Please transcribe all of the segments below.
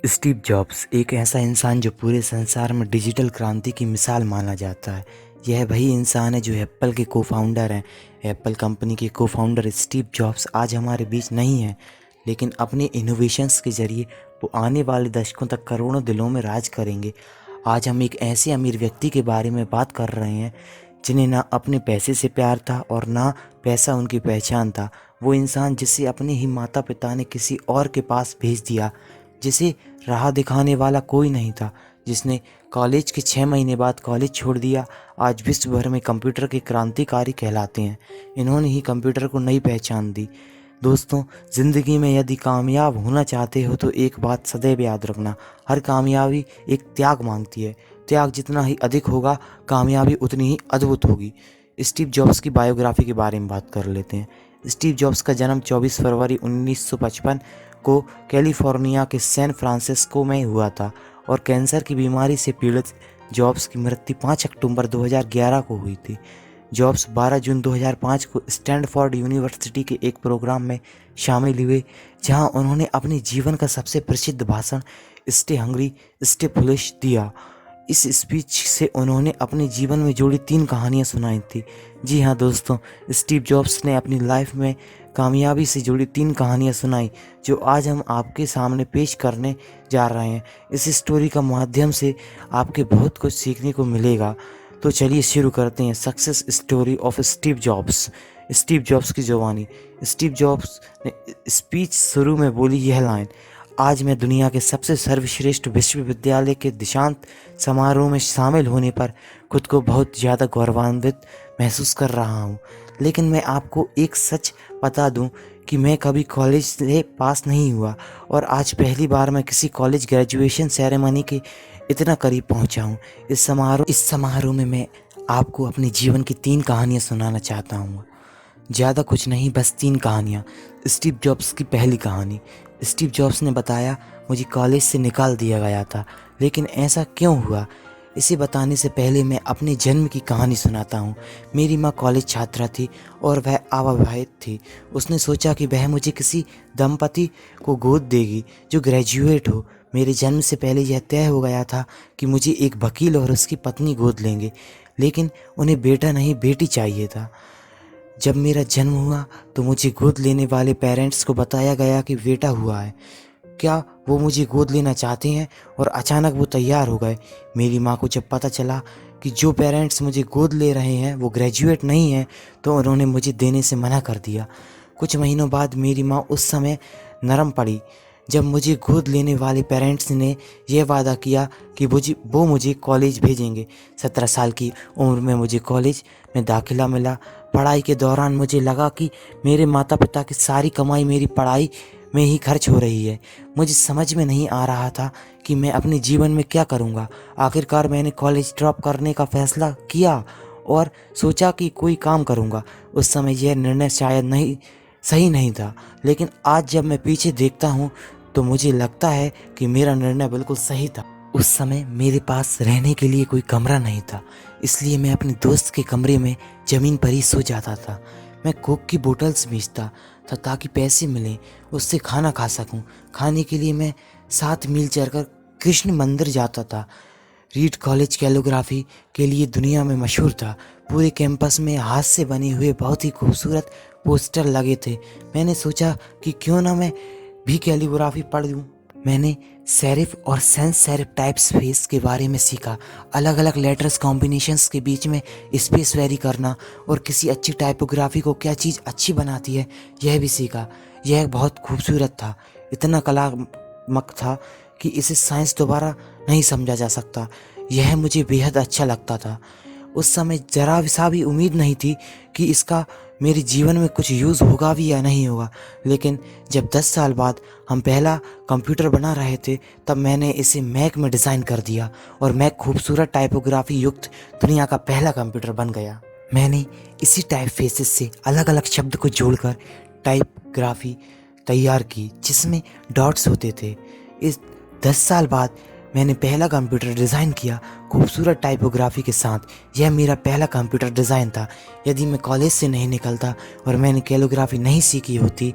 Steve jobs एक ऐसा इंसान जो पूरे संसार में डिजिटल क्रांति की मिसाल माना जाता है। यह वही इंसान है जो एप्पल के को-फाउंडर हैं। एप्पल कंपनी के को-फाउंडर स्टीव जॉब्स आज हमारे बीच नहीं हैं, लेकिन अपने इनोवेशंस के ज़रिए वो आने वाले दशकों तक करोड़ों दिलों में राज करेंगे। आज हम एक ऐसे अमीर व्यक्ति के बारे में बात कर रहे हैं, जिन्हें ना अपने पैसे से प्यार था और ना पैसा उनकी पहचान था। वो इंसान जिसे अपने ही माता-पिता ने किसी और के पास भेज दिया, जिसे राह दिखाने वाला कोई नहीं था, जिसने कॉलेज के 6 महीने बाद कॉलेज छोड़ दिया, आज विश्व भर में कंप्यूटर के क्रांतिकारी कहलाते हैं। इन्होंने ही कंप्यूटर को नई पहचान दी। दोस्तों, ज़िंदगी में यदि कामयाब होना चाहते हो तो एक बात सदैव याद रखना, हर कामयाबी एक त्याग मांगती है। त्याग जितना ही अधिक होगा, कामयाबी उतनी ही अद्भुत होगी। स्टीव जॉब्स की बायोग्राफी के बारे में बात कर लेते हैं। स्टीव जॉब्स का जन्म 24 फरवरी 1955 को कैलिफोर्निया के सैन फ्रांसिस्को में हुआ था और कैंसर की बीमारी से पीड़ित जॉब्स की मृत्यु 5 अक्टूबर 2011 को हुई थी। जॉब्स 12 जून 2005 को स्टैनफोर्ड यूनिवर्सिटी के एक प्रोग्राम में शामिल हुए, जहां उन्होंने अपने जीवन का सबसे प्रसिद्ध भाषण स्टे हंग्री स्टे फुलिश दिया। इस स्पीच से उन्होंने अपने जीवन में जुड़ी 3 कहानियाँ सुनाई थी। जी हाँ दोस्तों, स्टीव जॉब्स ने अपनी लाइफ में कामयाबी से जुड़ी 3 कहानियाँ सुनाई, जो आज हम आपके सामने पेश करने जा रहे हैं। इस स्टोरी का माध्यम से आपके बहुत कुछ सीखने को मिलेगा। तो चलिए शुरू करते हैं success story of Steve jobs. Steve jobs की जुबानी। स्टीव जॉब्स ने स्पीच शुरू में बोली यह लाइन, आज मैं दुनिया के सबसे सर्वश्रेष्ठ विश्वविद्यालय के दीक्षांत समारोह में शामिल होने पर खुद को बहुत ज़्यादा गौरवान्वित महसूस कर रहा हूँ। लेकिन मैं आपको एक सच बता दूँ कि मैं कभी कॉलेज से पास नहीं हुआ और आज पहली बार मैं किसी कॉलेज ग्रेजुएशन सेरेमनी के इतना करीब पहुँचा हूँ। इस समारोह में मैं आपको अपने जीवन की 3 कहानियाँ सुनाना चाहता हूँ। ज़्यादा कुछ नहीं, बस 3 कहानियाँ। स्टीव जॉब्स की पहली कहानी। स्टीव जॉब्स ने बताया, मुझे कॉलेज से निकाल दिया गया था, लेकिन ऐसा क्यों हुआ? इसे बताने से पहले मैं अपने जन्म की कहानी सुनाता हूँ। मेरी माँ कॉलेज छात्रा थी और वह अविवाहित थी। उसने सोचा कि वह मुझे किसी दंपति को गोद देगी जो ग्रेजुएट हो। मेरे जन्म से पहले यह तय हो गया था कि मुझे एक वकील और उसकी पत्नी गोद लेंगे, लेकिन उन्हें बेटा नहीं बेटी चाहिए था। जब मेरा जन्म हुआ तो मुझे गोद लेने वाले पेरेंट्स को बताया गया कि बेटा हुआ है, क्या वो मुझे गोद लेना चाहते हैं, और अचानक वो तैयार हो गए। मेरी माँ को जब पता चला कि जो पेरेंट्स मुझे गोद ले रहे हैं वो ग्रेजुएट नहीं हैं, तो उन्होंने मुझे देने से मना कर दिया। कुछ महीनों बाद मेरी माँ उस समय नरम पड़ी जब मुझे गोद लेने वाले पेरेंट्स ने यह वादा किया कि वो मुझे कॉलेज भेजेंगे। 17 साल की उम्र में मुझे कॉलेज में दाखिला मिला। पढ़ाई के दौरान मुझे लगा कि मेरे माता पिता की सारी कमाई मेरी पढ़ाई में ही खर्च हो रही है। मुझे समझ में नहीं आ रहा था कि मैं अपने जीवन में क्या करूँगा। आखिरकार मैंने कॉलेज ड्रॉप करने का फैसला किया और सोचा कि कोई काम करूँगा। उस समय यह निर्णय शायद सही नहीं था, लेकिन आज जब मैं पीछे देखता हूँ तो मुझे लगता है कि मेरा निर्णय बिल्कुल सही था। उस समय मेरे पास रहने के लिए कोई कमरा नहीं था, इसलिए मैं अपने दोस्त के कमरे में ज़मीन पर ही सो जाता था। मैं कोक की बोतल्स बेचता था ताकि पैसे मिलें, उससे खाना खा सकूं। खाने के लिए मैं 7 मील चलकर कृष्ण मंदिर जाता था। रीड कॉलेज कैलीग्राफी के लिए दुनिया में मशहूर था। पूरे कैंपस में हाथ से बने हुए बहुत ही खूबसूरत पोस्टर लगे थे। मैंने सोचा कि क्यों ना मैं भी कैलीग्राफी पढ़ लूँ। मैंने सेरिफ और सेंस सेरिफ टाइप्स फेस के बारे में सीखा, अलग अलग लेटर्स कॉम्बिनेशंस के बीच में स्पेस वेरी करना, और किसी अच्छी टाइपोग्राफी को क्या चीज़ अच्छी बनाती है यह भी सीखा। यह बहुत खूबसूरत था, इतना कलात्मक था कि इसे साइंस दोबारा नहीं समझा जा सकता। यह मुझे बेहद अच्छा लगता था। उस समय जरा सा भी उम्मीद नहीं थी कि इसका मेरे जीवन में कुछ यूज़ होगा भी या नहीं होगा। लेकिन जब 10 साल बाद हम पहला कंप्यूटर बना रहे थे, तब मैंने इसे मैक में डिज़ाइन कर दिया और मैक खूबसूरत टाइपोग्राफी युक्त दुनिया का पहला कंप्यूटर बन गया। मैंने इसी टाइप फेसेस से अलग अलग शब्द को जोड़कर टाइपोग्राफी तैयार की जिसमें डॉट्स होते थे। इस 10 साल बाद मैंने पहला कंप्यूटर डिज़ाइन किया खूबसूरत टाइपोग्राफी के साथ। यह मेरा पहला कंप्यूटर डिज़ाइन था। यदि मैं कॉलेज से नहीं निकलता और मैंने कैलीग्राफी नहीं सीखी होती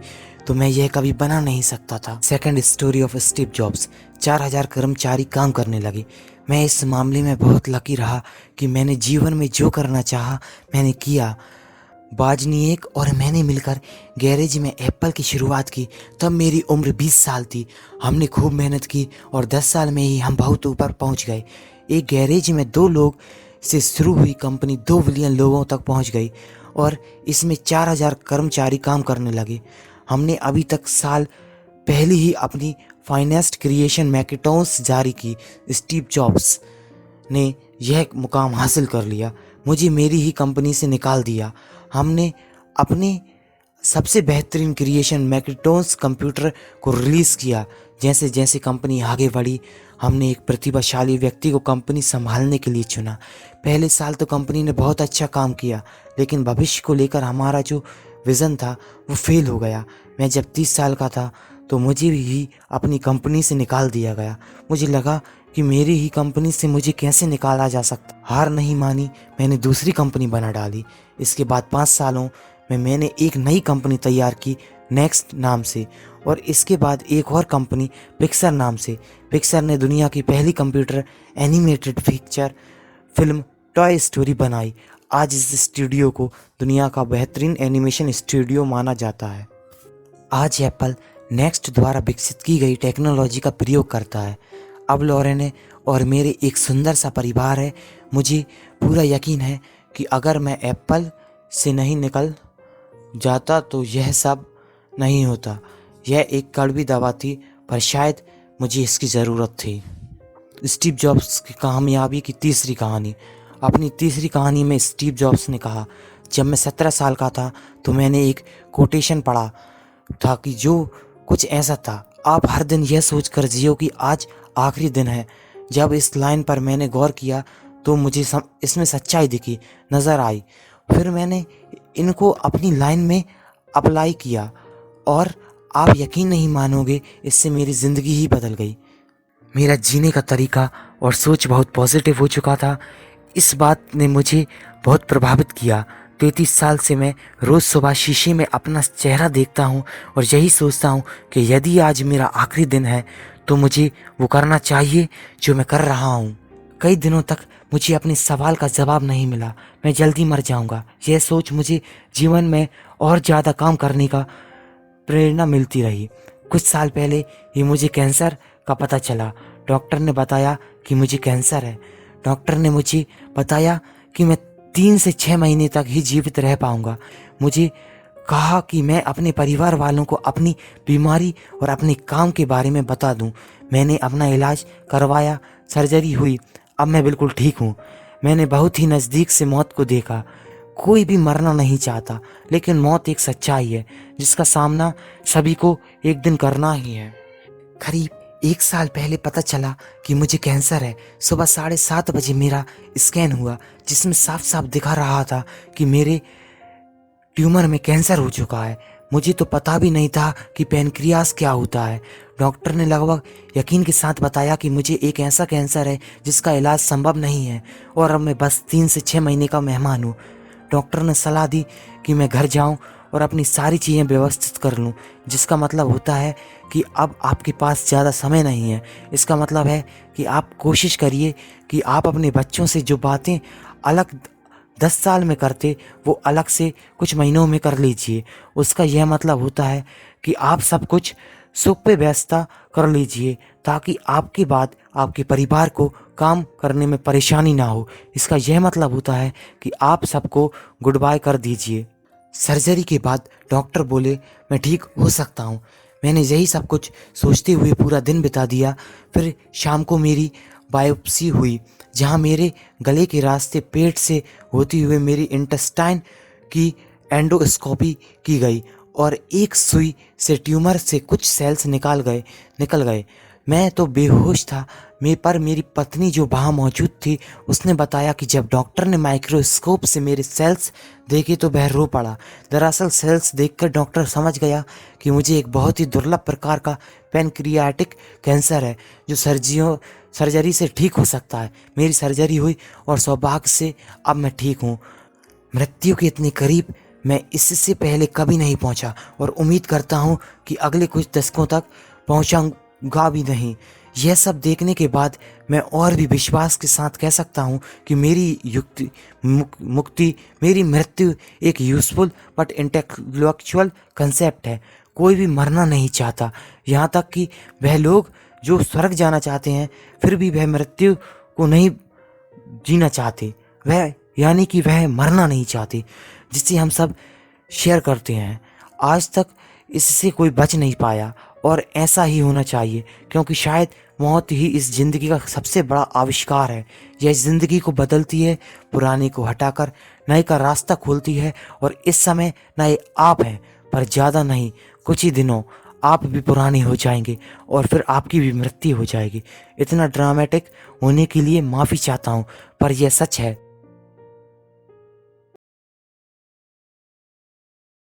तो मैं यह कभी बना नहीं सकता था। Second story of Steve jobs. 4000 कर्मचारी काम करने लगे। मैं इस मामले में बहुत लकी रहा कि मैंने जीवन में जो करना चाहा मैंने किया। बाजनिएक और मैंने मिलकर गैरेज में एप्पल की शुरुआत की। तब मेरी उम्र 20 साल थी। हमने खूब मेहनत की और 10 साल में ही हम बहुत ऊपर पहुंच गए। एक गैरेज में 2 लोग से शुरू हुई कंपनी 2 बिलियन लोगों तक पहुंच गई और इसमें 4000 कर्मचारी काम करने लगे। हमने अभी तक साल पहले ही अपनी फाइनेस्ट क्रिएशन मैकेटॉन्स जारी की। स्टीव जॉब्स ने यह मुकाम हासिल कर लिया, मुझे मेरी ही कंपनी से निकाल दिया। हमने अपने सबसे बेहतरीन क्रिएशन मैकेटॉन्स कंप्यूटर को रिलीज़ किया। जैसे जैसे कंपनी आगे बढ़ी, हमने एक प्रतिभाशाली व्यक्ति को कंपनी संभालने के लिए चुना। पहले साल तो कंपनी ने बहुत अच्छा काम किया, लेकिन भविष्य को लेकर हमारा जो विज़न था वो फेल हो गया। मैं जब 30 साल का था तो मुझे भी अपनी कंपनी से निकाल दिया गया। मुझे लगा कि मेरी ही कंपनी से मुझे कैसे निकाला जा सकता। हार नहीं मानी, मैंने दूसरी कंपनी बना डाली। इसके बाद 5 सालों में मैंने एक नई कंपनी तैयार की नेक्स्ट नाम से, और इसके बाद एक और कंपनी पिक्सर नाम से। पिक्सर ने दुनिया की पहली computer animated picture film toy story बनाई। आज इस स्टूडियो को दुनिया का बेहतरीन एनिमेशन स्टूडियो माना जाता है। आज एप्पल नेक्स्ट द्वारा विकसित की गई टेक्नोलॉजी का प्रयोग करता है। अब लॉरेन और मेरे एक सुंदर सा परिवार है। मुझे पूरा यकीन है कि अगर मैं एप्पल से नहीं निकल जाता तो यह सब नहीं होता। यह एक कड़वी दवा थी, पर शायद मुझे इसकी ज़रूरत थी। स्टीव जॉब्स की कामयाबी की तीसरी कहानी। अपनी तीसरी कहानी में स्टीव जॉब्स ने कहा, जब मैं 17 साल का था तो मैंने एक कोटेशन पढ़ा था कि जो कुछ ऐसा था, आप हर दिन यह सोचकर जियो कि आज आखिरी दिन है। जब इस लाइन पर मैंने गौर किया तो मुझे इसमें सच्चाई दिखी, नज़र आई। फिर मैंने इनको अपनी लाइन में अप्लाई किया और आप यकीन नहीं मानोगे, इससे मेरी ज़िंदगी ही बदल गई। मेरा जीने का तरीका और सोच बहुत पॉजिटिव हो चुका था। इस बात ने मुझे बहुत प्रभावित किया। 33 साल से मैं रोज़ सुबह शीशे में अपना चेहरा देखता हूँ और यही सोचता हूँ कि यदि आज मेरा आखिरी दिन है तो मुझे वो करना चाहिए जो मैं कर रहा हूँ। कई दिनों तक मुझे अपने सवाल का जवाब नहीं मिला, मैं जल्दी मर जाऊँगा। यह सोच मुझे जीवन में और ज़्यादा काम करने का प्रेरणा मिलती रही। कुछ साल पहले ही मुझे कैंसर का पता चला। डॉक्टर ने बताया कि मुझे कैंसर है। डॉक्टर ने मुझे बताया कि मैं 3 से 6 महीने तक ही जीवित रह पाऊंगा। मुझे कहा कि मैं अपने परिवार वालों को अपनी बीमारी और अपने काम के बारे में बता दूं। मैंने अपना इलाज करवाया, सर्जरी हुई, अब मैं बिल्कुल ठीक हूँ। मैंने बहुत ही नज़दीक से मौत को देखा। कोई भी मरना नहीं चाहता, लेकिन मौत एक सच्चाई है जिसका सामना सभी को एक दिन करना ही है। करीब 1 साल पहले पता चला कि मुझे कैंसर है। सुबह 7:30 बजे मेरा स्कैन हुआ, जिसमें साफ साफ दिखा रहा था कि मेरे ट्यूमर में कैंसर हो चुका है। मुझे तो पता भी नहीं था कि पैनक्रियास क्या होता है। डॉक्टर ने लगभग यकीन के साथ बताया कि मुझे एक ऐसा कैंसर है जिसका इलाज संभव नहीं है और अब मैं बस 3 से 6 महीने का मेहमान हूँ। डॉक्टर ने सलाह दी कि मैं घर जाऊँ और अपनी सारी चीज़ें व्यवस्थित कर लूँ, जिसका मतलब होता है कि अब आपके पास ज़्यादा समय नहीं है। इसका मतलब है कि आप कोशिश करिए कि आप अपने बच्चों से जो बातें अलग 10 साल में करते वो अलग से कुछ महीनों में कर लीजिए। उसका यह मतलब होता है कि आप सब कुछ सुख पे व्यवस्था कर लीजिए ताकि आपके बाद आपके परिवार को काम करने में परेशानी ना हो। इसका यह मतलब होता है कि आप सबको गुड बाय कर दीजिए। सर्जरी के बाद डॉक्टर बोले मैं ठीक हो सकता हूँ। मैंने यही सब कुछ सोचते हुए पूरा दिन बिता दिया। फिर शाम को मेरी बायोप्सी हुई, जहाँ मेरे गले के रास्ते पेट से होती हुए मेरी इंटेस्टाइन की एंडोस्कोपी की गई और एक सुई से ट्यूमर से कुछ सेल्स निकल गए। मैं तो बेहोश था। पर मेरी पत्नी जो वहाँ मौजूद थी उसने बताया कि जब डॉक्टर ने माइक्रोस्कोप से मेरे सेल्स देखे तो वह रो पड़ा। दरअसल सेल्स देखकर डॉक्टर समझ गया कि मुझे एक बहुत ही दुर्लभ प्रकार का पैनक्रियाटिक कैंसर है जो सर्जरी से ठीक हो सकता है। मेरी सर्जरी हुई और सौभाग्य से अब मैं ठीक हूँ। मृत्यु के इतने करीब मैं इससे पहले कभी नहीं पहुँचा और उम्मीद करता हूँ कि अगले कुछ दशकों तक पहुँचाऊँगा भी नहीं। यह सब देखने के बाद मैं और भी विश्वास के साथ कह सकता हूँ कि मेरी मृत्यु एक यूज़फुल बट इंटेलेक्चुअल कंसेप्ट है। कोई भी मरना नहीं चाहता, यहाँ तक कि वह लोग जो स्वर्ग जाना चाहते हैं फिर भी वह मृत्यु को नहीं जीना चाहते, वह यानी कि वह मरना नहीं चाहते, जिससे हम सब शेयर करते हैं। आज तक इससे कोई बच नहीं पाया और ऐसा ही होना चाहिए, क्योंकि शायद मौत ही इस ज़िंदगी का सबसे बड़ा आविष्कार है। यह ज़िंदगी को बदलती है, पुराने को हटाकर नए का रास्ता खोलती है। और इस समय नए आप हैं, पर ज़्यादा नहीं, कुछ ही दिनों आप भी पुराने हो जाएंगे और फिर आपकी भी मृत्यु हो जाएगी। इतना ड्रामेटिक होने के लिए माफ़ी चाहता हूँ, पर यह सच है।